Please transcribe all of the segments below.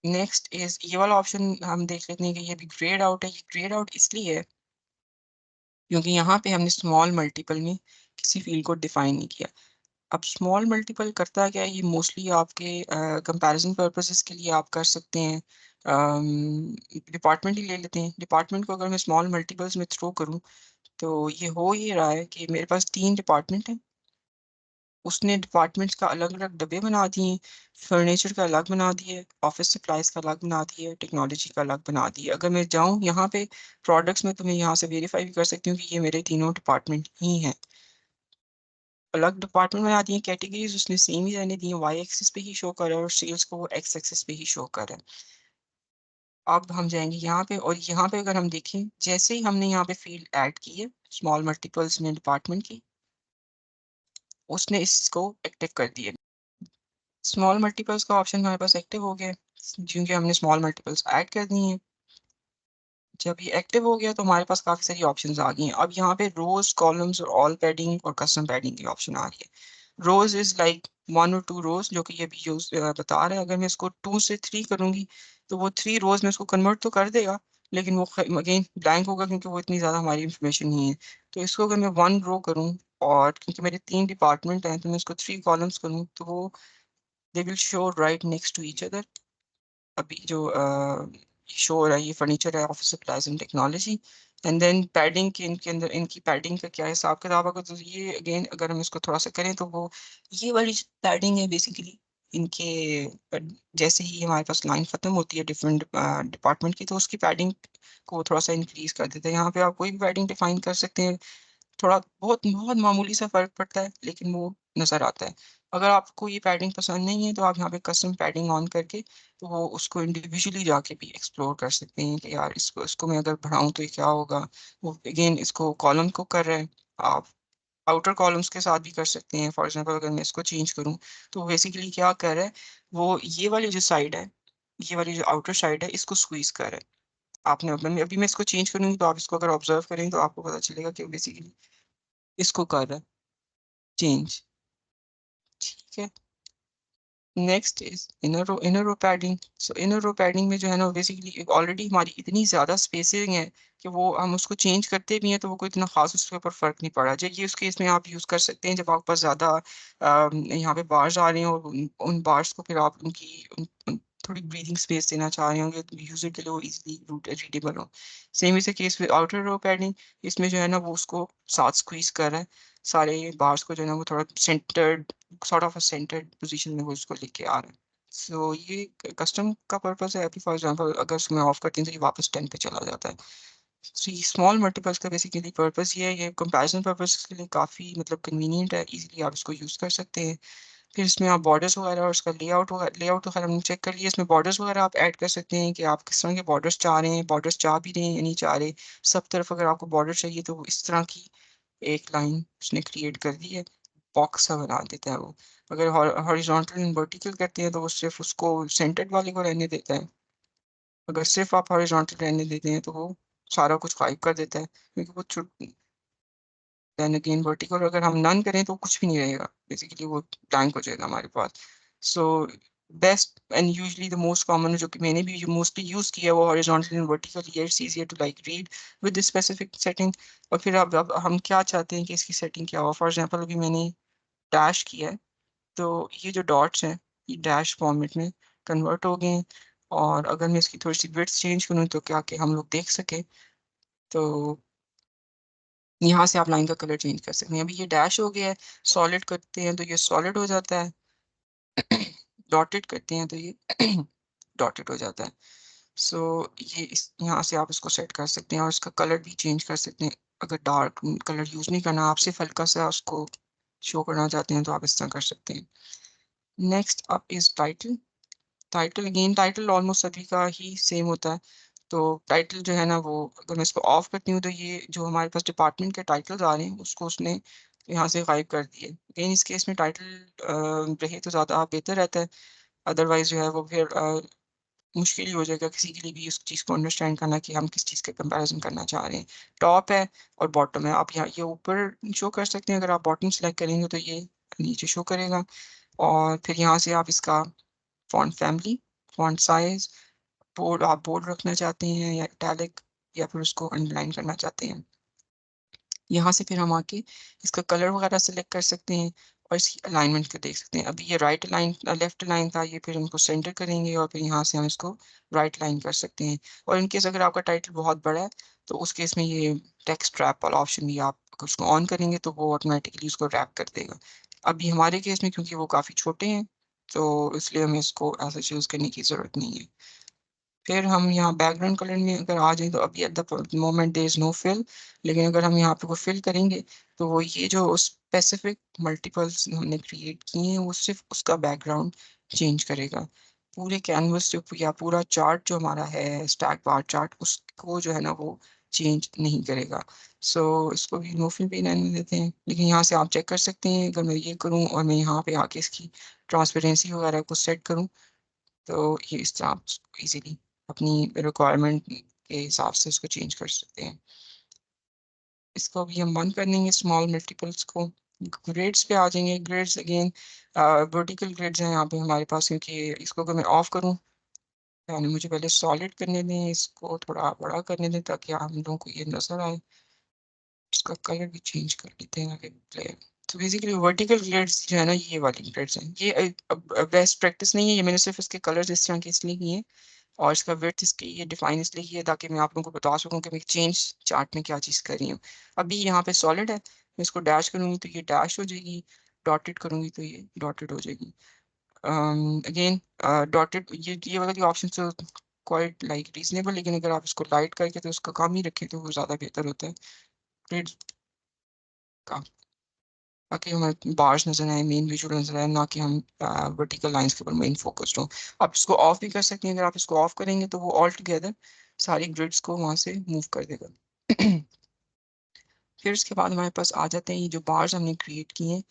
Next is ये वाला option हम देख लेते हैं कि ये भी ग्रेड आउट है। ये ग्रेड आउट इसलिए है क्योंकि यहाँ पे हमने स्मॉल मल्टीपल में किसी फील्ड को डिफाइन नहीं किया। अब स्मॉल मल्टीपल करता क्या है, ये मोस्टली आपके कंपैरिजन पर्पसेस के लिए आप कर सकते हैं। डिपार्टमेंट ही ले लेते हैं। डिपार्टमेंट को अगर मैं स्मॉल मल्टीपल्स में थ्रो करूँ तो ये हो ये रहा है कि मेरे पास 3 डिपार्टमेंट हैं। उसने डिपार्टमेंट्स का अलग-अलग डब्बे बना दिए, फर्नीचर का अलग बना दिए, ऑफिस सप्लाइज़ का अलग बना दिए, टेक्नोलॉजी का अलग बना दिए। अगर मैं जाऊँ यहाँ पे प्रोडक्ट्स में तो मैं यहाँ से वेरीफ़ाई भी कर सकती हूँ कि ये मेरे तीनों डिपार्टमेंट ही हैं। अलग डिपार्टमेंट बना दिए, कैटेगरीज़ उसने सेम ही रहने दी हैं, वाई एक्सिस पे ही शो कर रहा है और सेल्स को वो एक्स एक्सिस पे ही शो कर रहा है। अब हम जाएँगे यहाँ पे और यहाँ पे अगर हम देखें, जैसे ही हमने यहाँ पे फ़ील्ड ऐड की है, स्मॉल मल्टीपल्स में डिपार्टमेंट की, उसने इसको एक्टिव कर दिया। स्मॉल मल्टीपल्स का ऑप्शन हमारे पास एक्टिव हो गया है, क्योंकि हमने स्मॉल मल्टीपल्स ऐड कर दिए हैं। जब ये एक्टिव हो गया तो हमारे पास काफ़ी सारी ऑप्शंस आ गई हैं। अब यहाँ पे रोज़, कॉलम्स और ऑल पैडिंग और कस्टम पैडिंग की ऑप्शन आ रही है। रोज़ इज़ लाइक 1 और 2 रोज़, जो कि ये अभी बता रहा है। अगर मैं इसको 2 से 3 करूँगी तो वो 3 रोज़ में इसको कन्वर्ट तो कर देगा, लेकिन वो अगेन ब्लैंक होगा क्योंकि वो इतनी ज़्यादा हमारी इन्फॉर्मेशन नहीं है। तो इसको अगर मैं 1 रो करूँ और क्योंकि मेरे 3 डिपार्टमेंट हैं तो मैं इसको 3 कॉलम्स करूँ तो वो they will show right next to each other. अभी जो शो हो रहा है ये फर्नीचर है, office supplies and technology. And then padding के इनके अंदर इनकी पैडिंग का क्या हिसाब किताब होगा, तो ये अगेन अगर हम इसको थोड़ा सा करें तो वो ये वाली जो पैडिंग है बेसिकली इनके जैसे ही हमारे पास लाइन खत्म होती है डिफरेंट डिपार्टमेंट की, तो उसकी पैडिंग को थोड़ा सा इंक्रीज कर देते हैं। यहाँ पे आप कोई भी पैडिंग डिफाइन कर सकते हैं। थोड़ा बहुत बहुत मामूली सा फ़र्क पड़ता है, लेकिन वो नज़र आता है। अगर आपको ये पैडिंग पसंद नहीं है, तो आप यहाँ पे कस्टम पैडिंग ऑन करके, तो वो उसको इंडिविजुअली जाके भी एक्सप्लोर कर सकते हैं कि यार इसको इसको मैं अगर बढ़ाऊँ तो ये क्या होगा? वो अगेन इसको कॉलम को कर रहा है, आप आउटर कॉलम्स के साथ भी कर सकते हैं। फॉर एग्ज़ाम्पल अगर मैं इसको चेंज करूँ, तो बेसिकली क्या कर रहा है, वो ये वाली जो साइड है, ये वाली जो आउटर साइड है, इसको स्क्वीज़ कर रहा है। आपने अभी मैं इसको चेंज करूँगी, तो आप इसको अगर ऑब्ज़र्व करेंगे, तो आपको पता चलेगा कि बेसिकली इसको कर रहा है चेंज, ठीक है। Next is inner row padding. So inner row padding में जो है ना बेसिकली ऑलरेडी हमारी इतनी ज़्यादा स्पेसिंग है कि वो हम उसको चेंज करते भी हैं तो वो कोई इतना खास उसके ऊपर फ़र्क नहीं पड़ा। जब ये उस केस में आप यूज़ कर सकते हैं जब आपके पास ज़्यादा यहाँ पे बार्स आ रहे हैं और उन बार्स को फिर आप थोड़ी ब्रीदिंग स्पेस देना चाह रहे होंगे यूज़र के लिए वो इजीली रीडेबल हो। Same is the case with outer row padding. इसमें जो है ना वो उसको साथ स्क्वीज कर रहा है, सारे बार्स को जो है ना वो थोड़ा centred sort of a centred position में वो उसको लेके आ रहा है। सो ये कस्टम का पर्पस है। अभी फॉर एग्जांपल अगर इसमें ऑफ करते हैं तो ये वापस 10 पे चला जाता है। सो ये स्मॉल मल्टीपल्स का बेसिकली पर्पस ये है, ये कंपैरिजन पर्पस के लिए काफ़ी मतलब कन्वीनियंट है, इजीली आप इसको यूज़ कर सकते हैं। फिर इसमें आप बॉर्डर्स वगैरह और उसका लेआउट वगैरह हमने चेक कर लिया। इसमें बॉर्डर्स वगैरह आप ऐड कर सकते हैं कि आप किस तरह के बॉर्डर्स चाह रहे हैं, बॉर्डर्स चाह भी रहे हैं या नहीं चाह रहे। सब तरफ अगर आपको बॉर्डर चाहिए तो वो इस तरह की एक लाइन उसने क्रिएट कर दी है, बॉक्स सा बना देता है वो। अगर हॉरिजॉन्टल एंड वर्टिकल करते हैं तो वो सिर्फ़ उसको सेंटर्ड वाले को रहने देता है। अगर सिर्फ़ आप हॉरिजॉन्टल रहने देते हैं तो वो सारा कुछ गायब कर देता है, क्योंकि वो देन अगेन वर्टिकल अगर हम नन करें तो कुछ भी नहीं रहेगा। बेसिकली वो ब्लैंक हो जाएगा हमारे पास। So best and usually the most common जो कि मैंने भी मोस्टली यूज़ किया है वो horizontal and vertical. Here it's easier to like read with this specific setting. और फिर अब हम क्या चाहते हैं कि इसकी सेटिंग क्या हो। फॉर एग्जांपल अभी मैंने डैश किया है, तो ये जो डॉट्स हैं ये डैश फॉर्मेट में कन्वर्ट हो गए हैं। और अगर मैं इसकी थोड़ी-सी विड्थ चेंज करूँ तो क्या कि हम लोग देख सकें, तो यहाँ से आप लाइन का कलर चेंज कर सकते हैं। अभी ये डैश हो गया है, सॉलिड करते हैं तो ये सॉलिड हो जाता है, डॉटेड करते हैं तो ये डॉटेड हो जाता है। सो ये इस यहाँ से आप इसको सेट कर सकते हैं और इसका कलर भी चेंज कर सकते हैं। अगर डार्क कलर यूज़ नहीं करना, आप सिर्फ हल्का-सा उसको शो करना चाहते हैं तो आप इस तरह कर सकते हैं। Next up is title. Title again title almost सभी का ही सेम होता है। तो टाइटल जो है ना वो अगर मैं इसको ऑफ करती हूँ तो ये जो हमारे पास डिपार्टमेंट के टाइटल्स आ रहे हैं उसको उसने यहाँ से गायब कर दिए। अगेन इस केस में टाइटल रहे तो ज़्यादा बेहतर रहता है। अदरवाइज़ जो है वो फिर मुश्किल ही हो जाएगा किसी के लिए भी उस चीज़ को अंडरस्टैंड करना कि हम किस चीज़ का कंपैरिज़न करना चाह रहे हैं। टॉप है और बॉटम है। आप यहाँ ये ऊपर शो कर सकते हैं, अगर आप बॉटम सेलेक्ट करेंगे तो ये नीचे शो करेगा। और फिर यहाँ से आप इसका font family font size, bold आप बोल्ड रखना चाहते हैं या इटैलिक, या फिर उसको अंडरलाइन करना चाहते हैं। यहाँ से फिर हम आके इसका कलर वगैरह सेलेक्ट कर सकते हैं और इसकी अलाइनमेंट को देख सकते हैं। अभी ये राइट लाइन लेफ्ट लाइन था, ये फिर हमको सेंटर करेंगे और फिर यहाँ से हम इसको राइट लाइन कर सकते हैं। और इनकेस अगर आपका टाइटल बहुत बड़ा है तो उस केस में ये टेक्स्ट रैप वाला ऑप्शन भी आप उसको ऑन करेंगे तो वो ऑटोमेटिकली उसको रैप कर देगा। अभी हमारे केस में क्योंकि वो काफ़ी छोटे हैं तो इसलिए हमें इसको ऐसा चूज़ करने की ज़रूरत नहीं है। फिर हम यहाँ बैकग्राउंड कलर में अगर आ जाए तो अभी at the moment there is no fill, लेकिन अगर हम यहाँ पे को फिल करेंगे तो वो ये जो स्पेसिफिक मल्टीपल्स हमने क्रिएट किए हैं वो सिर्फ उसका बैकग्राउंड चेंज करेगा। पूरे कैनवस जो या पूरा चार्ट जो हमारा है स्टैक बार चार्ट उसको जो है ना वो चेंज नहीं करेगा। सो इसको भी नो फिल पे रहने देते हैं, लेकिन यहाँ से आप चेक कर सकते हैं अगर मैं ये करूँ और मैं यहाँ पे आके इसकी ट्रांसपेरेंसी वगैरह को सेट करूँ तो ये इस तरह आप इजीली अपनी रिक्वायरमेंट के हिसाब से इसको चेंज कर सकते हैं। इसको अभी हम बंद कर देंगे स्मॉल मल्टीपल्स को। ग्रिड्स पे आ जाएंगे। ग्रिड्स अगेन वर्टिकल ग्रिड्स हैं यहाँ पे हमारे पास, क्योंकि इसको अगर मैं ऑफ करूँ यानी मुझे पहले सॉलिड करने दें, इसको थोड़ा बड़ा करने दें ताकि हम लोगों को ये नजर आए। इसका कलर भी चेंज कर लेते हैं आगे प्लेयर। तो बेसिकली वर्टिकल ग्रिड्स जो है ना ये वाली ग्रिड्स हैं, ये बेस्ट प्रैक्टिस नहीं है, ये मैंने सिर्फ इसके कलर्स इस तरह के इसलिए किए हैं और इसका विड्थ इसकी ये डिफाइन इसलिए किया है ताकि मैं आप लोगों को बता सकूं कि मैं चेंज चार्ट में क्या चीज़ कर रही हूँ। अभी यहाँ पे सॉलिड है, मैं इसको डैश करूँगी तो ये डैश हो जाएगी, डॉटेड करूँगी तो ये डॉटेड हो जाएगी। अगेन डॉटेड ये वाला जो ऑप्शन तो क्वाइट लाइक रीजनेबल, लेकिन अगर आप इसको लाइट करके तो उसका काम ही रखें तो वो ज़्यादा बेहतर होता है ग्रिड का, ताकि हमें बार्स नजर आए, मेन विजुअल नजर आए, ना कि हम वर्टिकल लाइंस के ऊपर मेन फोकस्ड हो। आप इसको ऑफ भी कर सकते हैं, अगर आप इसको ऑफ करेंगे तो वो ऑल टुगेदर सारी ग्रिड्स को वहां से मूव कर देगा। फिर उसके बाद हमारे पास आ जाते हैं ये जो बार्स हमने क्रिएट किए हैं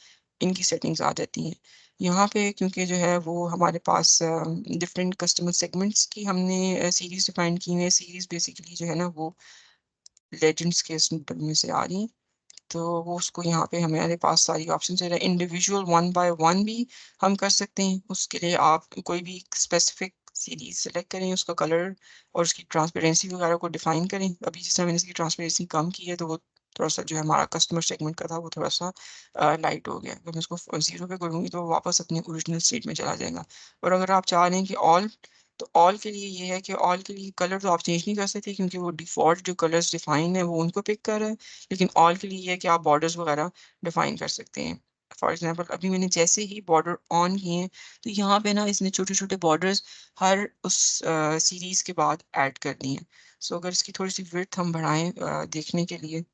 इनकी सेटिंग्स आ जाती हैं यहाँ पे, क्योंकि जो है वो हमारे पास डिफरेंट कस्टमर सेगमेंट्स की हमने सीरीज डिफाइन की हुई है। सीरीज बेसिकली जो है ना वो लेजेंड्स के में से आ रही हैं, तो वो उसको यहाँ पे हमारे पास सारी ऑप्शन है। इंडिविजुअल वन बाय वन भी हम कर सकते हैं, उसके लिए आप कोई भी स्पेसिफिक सीरीज सेलेक्ट करें, उसका कलर और उसकी ट्रांसपेरेंसी वगैरह को डिफाइन करें। अभी जिस तरह मैंने इसकी ट्रांसपेरेंसी कम की है तो वो थोड़ा सा जो है हमारा कस्टमर सेगमेंट का था वो थोड़ा सा लाइट हो गया। अगर मैं इसको 0 पे करूँगी तो वो वापस अपनी ओरिजिनल स्टेट में चला जाएगा। और अगर आप चाह रहे हैं कि ऑल, तो ऑल के लिए ये है कि ऑल के लिए कलर तो आप चेंज नहीं कर सकते क्योंकि वो डिफ़ॉल्ट जो कलर्स डिफाइन है वो उनको पिक कर रहा है, लेकिन ऑल के लिए ये है कि आप बॉर्डर्स वगैरह डिफाइन कर सकते हैं। फॉर एग्जांपल अभी मैंने जैसे ही बॉर्डर ऑन किए हैं तो यहाँ पे ना इसने छोटे छोटे बॉर्डर्स हर उस सीरीज के बाद ऐड कर दिए हैं। सो अगर इसकी थोड़ी सी विड्थ हम बढ़ाएं देखने के लिए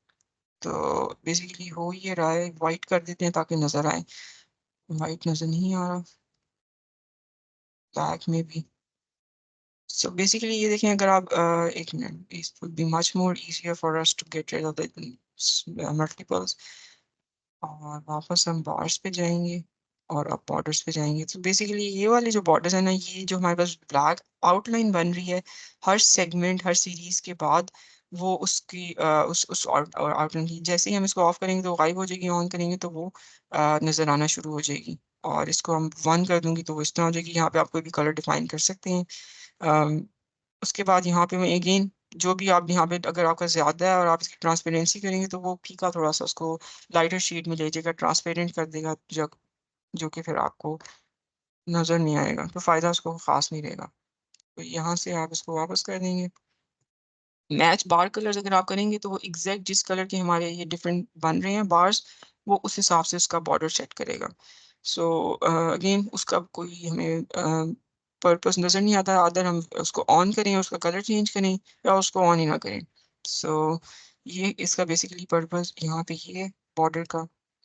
तो बेसिकली हो ये रहा है, वाइट कर देते हैं ताकि नजर आए। वाइट नजर नहीं आ रहा, ब्लैक में भी। सो बेसिकली ये देखें, अगर आप एक minute, it would be much more easier for us to get rid of the multiples. और वापस हम बार्स पे जाएंगे और अब बॉर्डर्स पे जाएंगे। तो बेसिकली ये वाले जो बॉर्डर्स है ना, ये जो हमारे पास ब्लैक आउटलाइन बन रही है हर सेगमेंट हर सीरीज के बाद, वो उसकी उस आउटलाइन की जैसे ही हम इसको ऑफ करेंगे तो गायब हो जाएगी, ऑन करेंगे तो वो नजर आना शुरू हो जाएगी। और इसको हम वन कर दूंगी तो वो इस तरह हो जाएगी। यहाँ पे आप कोई भी कलर डिफाइन कर सकते हैं। उसके बाद यहाँ पे मैं अगेन जो भी आप यहाँ पे अगर आपका ज़्यादा है और आप इसकी ट्रांसपेरेंसी करेंगे तो वो फीका थोड़ा सा उसको लाइटर शेड में ले जाएगा, ट्रांसपेरेंट कर देगा, जो कि फिर आपको नज़र नहीं आएगा, तो फ़ायदा उसको ख़ास नहीं रहेगा। तो यहाँ से आप इसको वापस कर देंगे। मैच बार कलर्स अगर आप करेंगे तो वो एग्जैक्ट जिस कलर के हमारे ये डिफरेंट बन रहे हैं बार्स, वो उस हिसाब से उसका बॉर्डर सेट करेगा। सो अगेन उसका कोई हमें पर्पस नज़र नहीं आता, अदर हम उसको ऑन करें उसका कलर चेंज करें या उसको ऑन ही ना करें। सो ये इसका बेसिकली पर्पस यहाँ पे ये है बॉर्डर का।